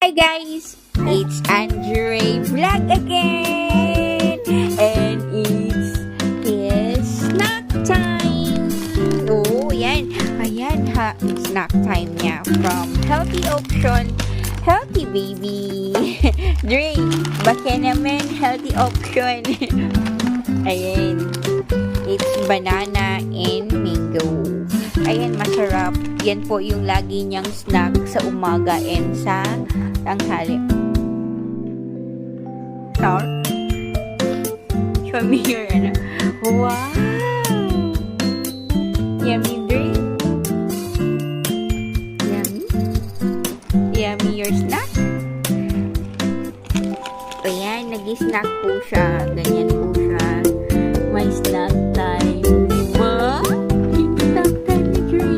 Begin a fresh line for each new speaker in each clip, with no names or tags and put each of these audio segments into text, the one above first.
Hi guys, it's Andre Vlog again, and it's snack time. Oh, ayan ha, snack time niya from Healthy Option, Healthy Baby. Dre, baka naman Healthy Option. Ayan, it's banana and mango. Ayan, masarap. Yan po yung lagi niyang snack sa umaga and sa tanghali. Sour? Show me your ano. Wow! Yummy drink. Yummy. Yummy your snack. Ayan, nag-snack po siya. Ganyan po siya. May snack time. Diba? Snack time ni Dre.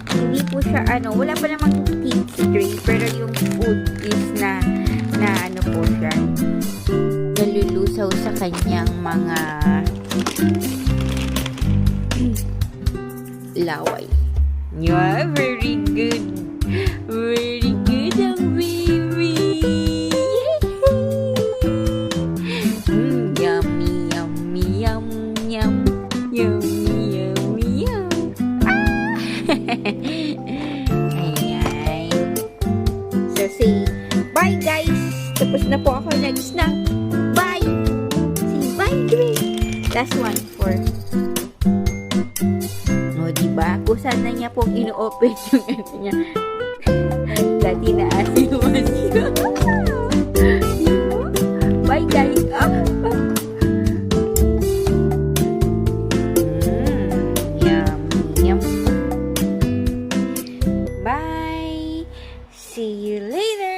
Hindi po siya, wala pa namang kids drink, pero yung food is na ano po siya, nalulusaw sa kanyang mga laway. Yeah, very good. Very good, ang baby. Yummy, yummy, yum, yum. Yummy, yummy, yum. Ayan. So, say, bye guys. Tapos na po ako nag-snack. Bye. Say, bye, Dre. Last one for... O, diba? Kung sana niya pong ino-open yung ano niya. Dati na asiwas yun. Bye guys. Yum. Bye. See you later.